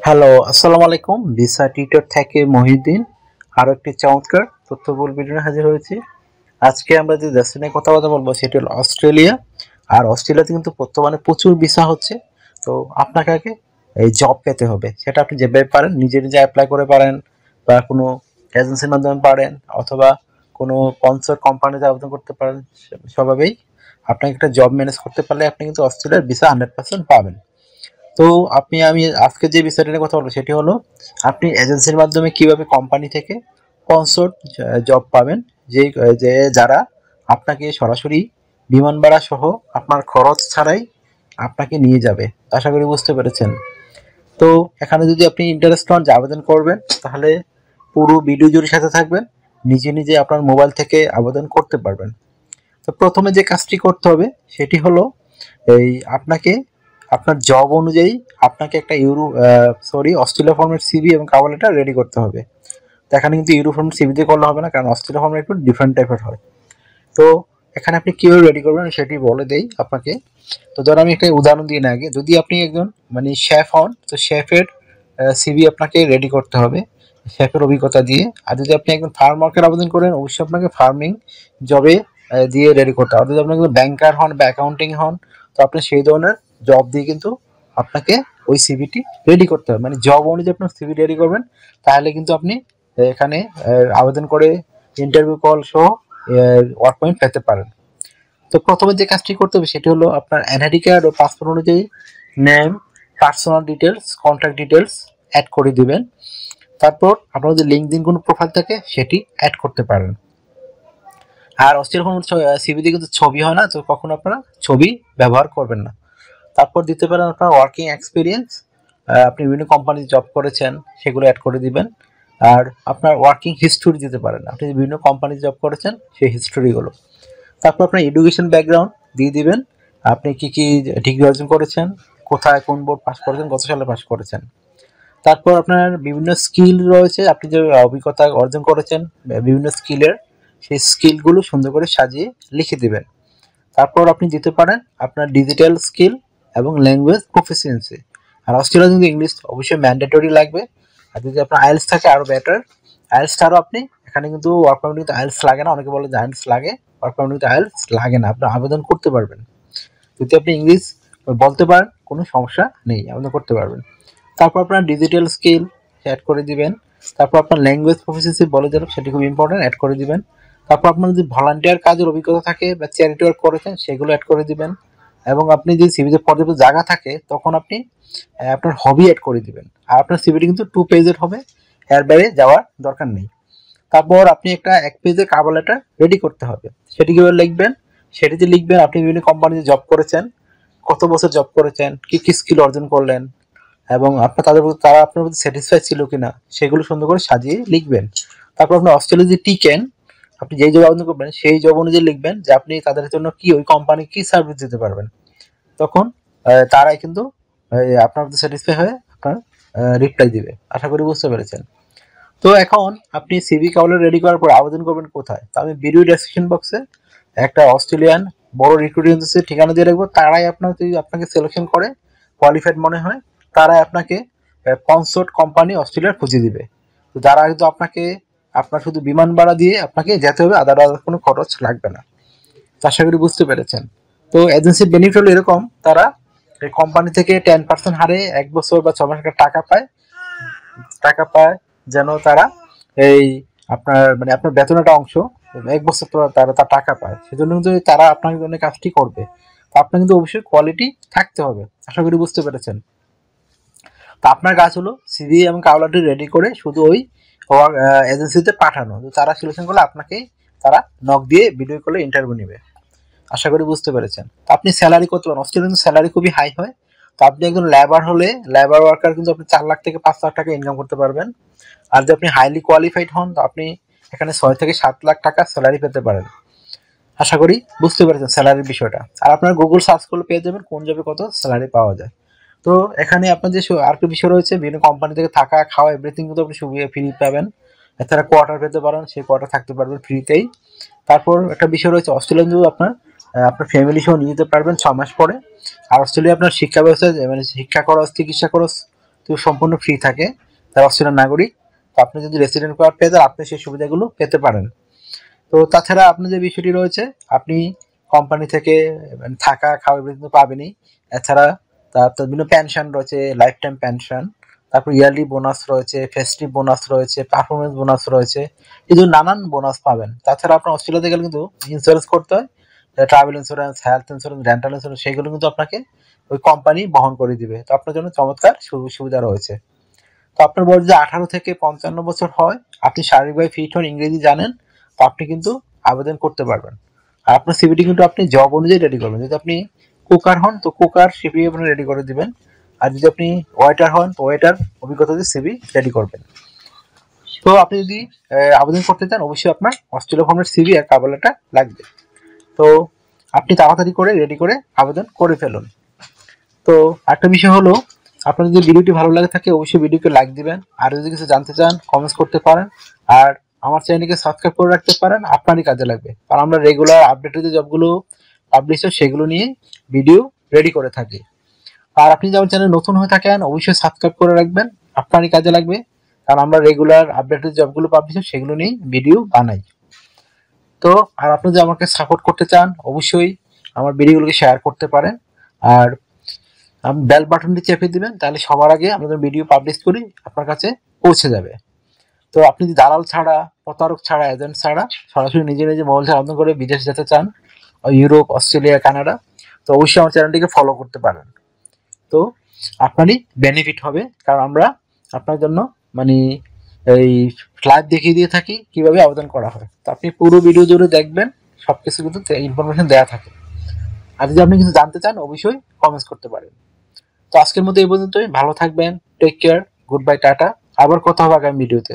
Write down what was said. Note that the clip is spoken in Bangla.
হ্যালো, আসসালামু আলাইকুম। ভিসা টিউটর থেকে মহিউদ্দিন আরো একটি চমৎকার তথ্যবহুল ভিডিও নিয়ে হাজির হয়েছি। আজকে আমরা যে দেশটি নিয়ে কথা বলবো সেটি হলো অস্ট্রেলিয়া। আর অস্ট্রেলিয়াতে কিন্তু বর্তমানে প্রচুর ভিসা হচ্ছে। তো আপনাকে আগে এই জব পেতে হবে। সেটা আপনি যেভাবে পারেন নিজে নিজে অ্যাপ্লাই করে পারেন, বা কোনো এজেন্সির মাধ্যমে পারেন, অথবা কোনো স্পন্সর কোম্পানিতে আবেদন করতে পারেন। স্বভাবেই আপনাকে একটা জব ম্যানেজ করতে পারলে আপনি কিন্তু অস্ট্রেলিয়ার ভিসা 100% পাবেন। তো আমি আজকে যে বিষয়টা নিয়ে কথা বলবো সেটি হলো আপনি এজেন্সির মাধ্যমে কিভাবে কোম্পানি থেকে স্পন্সরড জব পাবেন, যে যে যারা আপনাকে সরাসরি বিমান ভাড়া সহ আপনার খরচ ছাড়াই আপনাকে নিয়ে যাবে। আশা করি বুঝতে পেরেছেন। তো এখানে যদি আপনি ইন্টারেস্ট হন যে আবেদন করবেন, তাহলে পুরো ভিডিও জুড়ে সাথে থাকবেন, নিজে নিজে আপনার মোবাইল থেকে আবেদন করতে পারবেন। তো প্রথমে যে কাজটি করতে হবে সেটি হলো এই আপনাকে আপনার জব অনুযায়ী আপনাকে একটা অস্ট্রেলিয়া ফর্মের সিভি এবং কভার লেটার রেডি করতে হবে। তো এখানে কিন্তু ইউরো ফর্মের সিভি দিয়ে করলে হবে না, কারণ অস্ট্রেলিয়া ফর্মের একটু ডিফারেন্ট টাইপের হয়। তো এখানে আপনি কিভাবে রেডি করবেন সেটি বলে দেই আপনাকে। তো ধর আমি একটা উদাহরণ দিই না আগে, যদি আপনি একজন মানে শেফ হন, তো শেফের সিভি আপনাকে রেডি করতে হবে শেফের অভিজ্ঞতা দিয়ে। আর যদি আপনি একজন ফার্ম ওয়ার্কার আবেদন করেন, অবশ্যই আপনাকে ফার্মিং জবে দিয়ে রেডি করতে হবে। আর যদি আপনি একজন ব্যাংকার হন বা অ্যাকাউন্টিং হন, তো আপনি সেই ধরনের জব দিয়ে কিন্তু আপনাকে ওই সিভিটি রেডি করতে হবে। মানে জব অনুযায়ী আপনার সিভি রেডি করবেন, তাহলে কিন্তু আপনি এখানে আবেদন করে ইন্টারভিউ কল সহ ওয়ার্ক পয়েন্ট পেতে পারেন। তো প্রথমে যে কাজটি করতে হবে সেটি হলো আপনার এনআইডি কার্ড ও পাসপোর্ট অনুযায়ী name, personal details, contact details add করে দিবেন। তারপর আপনার যদি লিঙ্কডইন কোনো প্রোফাইল থাকে সেটি অ্যাড করতে পারেন। আর অস্থির কোনো সিভিতে কিন্তু ছবি হয় না, তো কখনো আপনারা ছবি ব্যবহার করবেন না। তারপর দিতে পারেন আপনার ওয়ার্কিং এক্সপিরিয়েন্স, আপনি বিভিন্ন কোম্পানিতে জব করেছেন সেগুলো অ্যাড করে দিবেন। আর আপনার ওয়ার্কিং হিস্টোরি দিতে পারেন, আপনি বিভিন্ন কোম্পানিতে জব করেছেন সেই হিস্টোরিগুলো। তারপর আপনার এডুকেশন ব্যাকগ্রাউন্ড দিয়ে দিবেন, আপনি কি কি ডিগ্রি অর্জন করেছেন, কোথায় কোন বোর্ড পাস করেছেন, কত সালে পাস করেছেন। তারপর আপনার বিভিন্ন স্কিল রয়েছে, আপনি যে অভিজ্ঞতা অর্জন করেছেন বিভিন্ন স্কিলের, সেই স্কিলগুলো সুন্দর করে সাজিয়ে লিখে দিবেন। তারপর আপনি দিতে পারেন আপনার ডিজিটাল স্কিল এবং ল্যাঙ্গুয়েজ প্রফিসিয়েন্সি। আর অস্ট্রেলিয়া কিন্তু ইংলিশ অবশ্যই ম্যান্ডেটরি লাগবে। আর যদি আপনার আইএলস থাকে আরও বেটার। আইএলসটারও আপনি এখানে কিন্তু ওয়ার্ক পারমিট কিন্তু আইএলস লাগে না, অনেকে বলে যে আইএলস লাগে, ওয়ার্ক পারমিট কিন্তু আইএলস লাগে না, আপনি আবেদন করতে পারবেন। যদি আপনি ইংলিশ বলতে পারেন কোনো সমস্যা নেই, আবেদন করতে পারবেন। তারপর আপনার ডিজিটাল স্কিল অ্যাড করে দিবেন। তারপর আপনার ল্যাঙ্গুয়েজ প্রফিসিয়েন্সি বলে দিলাম, সেটি খুব ইম্পর্টেন্ট, অ্যাড করে দিবেন। তারপর আপনার যদি ভলান্টিয়ার কাজের অভিজ্ঞতা থাকে বা চ্যারিটি ওয়ার্ক করেছেন সেগুলো অ্যাড করে দিবেন। এবং আপনি যদি সিভিতে পর্যাপ্ত জায়গা থাকে তখন আপনি আপনার হবি অ্যাড করে দিবেন। আর আপনার সিভিটি কিন্তু 2 পেজের হবে, এর বাইরে যাওয়ার দরকার নেই। তারপর আপনি একটা 1 পেজের কভার লেটার রেডি করতে হবে। সেটি কিভাবে লিখবেন, সেটিতে লিখবেন আপনি বিভিন্ন কোম্পানিতে জব করেছেন, কত বছর জব করেছেন, কি কি স্কিল অর্জন করলেন, এবং আপনার তারা আপনার প্রতি স্যাটিসফাই ছিল কিনা সেগুলো সুন্দর করে সাজিয়ে লিখবেন। তারপর আপনি অস্ট্রেলিয়া যদি টিকেন, আপনি যেই জব আবেদন করবেন সেই জব অনুযায়ী লিখবেন যে আপনি তাদের জন্য কি ওই কোম্পানি কি সার্ভিস দিতে পারবেন। তখন তারাই কিন্তু আপনার প্রতি স্যাটিসফাই হয়ে আপনার রিপ্লাই দিবে। আশা করি বুঝতে পেরেছেন। তো এখন আপনি সিভি কাউলে রেডি করার পর আবেদন করবেন কোথায়, তো আমি ভিডিও ডেসক্রিপশন বক্সে একটা অস্ট্রেলিয়ান বড় রিক্রুটিং এজেন্সির ঠিকানা দিয়ে রাখবো। তারাই আপনার যদি আপনাকে সিলেকশন করে কোয়ালিফাইড মনে হয়, তারাই আপনাকে কনসোর্ট কোম্পানি অস্ট্রেলিয়ার খুঁজে দিবে। তো যারা কিন্তু আপনাকে আপনার শুধু বিমান ভাড়া দিয়ে আপনাকে যেতে হবে, আদার কোনো খরচ লাগবে না। তো আশা করি বুঝতে পেরেছেন। তো এজেন্সির বেনিফিট হলো এরকম, তারা এই কোম্পানি থেকে 10% হারে 1 বছর বা 6 মাস টাকা পায়, যেন তারা এই আপনার মানে আপনার বেতনের একটা অংশ 1 বছর পর তারা তার টাকা পায়। সেজন্য কিন্তু তারা আপনার জন্য কাজটি করবে। তো আপনার কিন্তু অবশ্যই কোয়ালিটি থাকতে হবে। আশা করি বুঝতে পেরেছেন। তো আপনার কাজ হলো সিভি এবং কাউলারটি রেডি করে শুধু ওই এজেন্সিতে পাঠানো। তো তারা সিলেকশন করলে আপনাকে তারা নক দিয়ে ভিডিও কলে ইন্টারভিউ নেবে। আশা করি বুঝতে পেরেছেন। তো আপনি স্যালারি করতে পারেন, অস্ট্রেলিয়ান স্যালারি খুবই হাই হয়। তো আপনি একজন লেবার হলে, লেবার ওয়ার্কার কিন্তু আপনি 4 লাখ থেকে 5 লাখ টাকা ইনকাম করতে পারবেন। আর যদি আপনি হাইলি কোয়ালিফাইড হন, তো আপনি এখানে 6 থেকে 7 লাখ টাকা স্যালারি পেতে পারেন। আশা করি বুঝতে পেরেছেন স্যালারির বিষয়টা। আর আপনার গুগল সার্চ করলে পেয়ে যাবেন কোন জবে কত স্যালারি পাওয়া যায়। তো এখানে আপনার যে আর কি বিষয় রয়েছে, বিভিন্ন কোম্পানি থেকে থাকা খাওয়া এভরিথিং কিন্তু আপনি সুবিধা ফ্রি পাবেন। এছাড়া কোয়ার্টার পেতে পারেন, সেই কোয়ার্টার থাকতে পারবেন ফ্রিতেই। তারপর একটা বিষয় রয়েছে অস্ট্রেলিয়ান যদি আপনার ফ্যামিলি সহ নিয়ে যেতে পারবেন 6 মাস পরে। আর অস্ট্রেলিয়া আপনার শিক্ষা ব্যবস্থা মানে শিক্ষা খরচ, চিকিৎসা খরচ তো সম্পূর্ণ ফ্রি থাকে, তারা অস্ট্রেলিয়ার নাগরিক। তো আপনি যদি রেসিডেন্ট কার্ড পেয়ে যান আপনি সেই সুবিধাগুলো পেতে পারেন। তো তাছাড়া আপনার যে বিষয়টি রয়েছে, আপনি কোম্পানি থেকে থাকা খাওয়া কিন্তু পাবেনই। এছাড়া তার বিভিন্ন পেনশন রয়েছে, লাইফ টাইম পেনশন, তারপর ইয়ারলি বোনাস রয়েছে, ফেস্টিভ বোনাস রয়েছে, পারফরমেন্স বোনাস রয়েছে, এই যে নানান বোনাস পাবেন। তাছাড়া আপনার অস্ট্রেলিয়াতে গেলে কিন্তু ইন্স্যুরেন্স করতে হয়, travel insurance, health insurance, dental insurance, সেগুলো কিন্তু আপনাকে ওই কোম্পানি বহন করে দিবে। তো আপনার জন্য চমৎকার সুবিধা রয়েছে। তো আপনার বয়স যদি 18 থেকে 55 বছর হয়, আপনি শারীরিকভাবে ফিট হন, ইংরেজি জানেন, তো আপনি কিন্তু আবেদন করতে পারবেন। আর আপনার সিভিটি কিন্তু আপনি জব অনুযায়ী রেডি করবেন। যদি আপনি কুকার হন তো কুকার সিভি আপনি রেডি করে দিবেন, আর যদি আপনি ওয়েটার হন তো ওয়েটার অভিজ্ঞতা দিয়ে সিভি রেডি করবেন। তো আপনি যদি আবেদন করতে চান অবশ্যই আপনার অস্ট্রেলিয়া ফর্মের সিভি আর কভার লেটার লাগবে। তো আপনি তাড়াতাড়ি করে রেডি করে আবেদন করে ফেলুন। তো একটা বিষয় হলো, আপনার যদি ভিডিওটি ভালো লাগে থাকে অবশ্যই ভিডিওকে লাইক দিবেন, আর যদি কিছু জানতে চান কমেন্টস করতে পারেন, আর আমার চ্যানেলকে সাবস্ক্রাইব করে রাখতে পারেন, আপনারই কাজে লাগবে। কারণ আমরা রেগুলার আপডেটেড যে জবগুলো পাবলিশ হয় সেগুলো নিয়ে ভিডিও রেডি করে থাকি। আর আপনি যেমন চ্যানেল নতুন হয়ে থাকেন অবশ্যই সাবস্ক্রাইব করে রাখবেন, আপনারই কাজে লাগবে। কারণ আমরা রেগুলার আপডেটেড জবগুলো পাবলিশ হয় সেগুলো নিয়ে ভিডিও বানাই। তো আর আপনি যদি আমাকে সাপোর্ট করতে চান অবশ্যই আমার ভিডিওগুলোকে শেয়ার করতে পারেন, আর বেল বাটনটি চেপে দিবেন, তাহলে সবার আগে আমাদের ভিডিও পাবলিশ করি আপনার কাছে পৌঁছে যাবে। তো আপনি যদি দালাল ছাড়া, প্রতারক ছাড়া, এজেন্ট ছাড়া সরাসরি নিজে নিজে মোবাইল থেকে আবেদন করে বিদেশ যেতে চান, ইউরোপ, অস্ট্রেলিয়া, কানাডা, তো অবশ্যই আমার চ্যানেলটিকে ফলো করতে পারেন। তো আপনারই বেনিফিট হবে, কারণ আমরা আপনার জন্য মানে এই লাইভ দেখিয়ে দিয়ে থাকি কিভাবে আবেদন করা হয়। তো আপনি পুরো ভিডিও জুড়ে দেখবেন, সবকিছু কিন্তু ইনফরমেশন দেওয়া থাকে। আর যদি আপনি কিছু জানতে চান অবশ্যই কমেন্টস করতে পারেন। তো আজকের মতো এই পর্যন্তই, ভালো থাকবেন, take care, good bye, tata. আবার কথা হবে আগামী ভিডিওতে।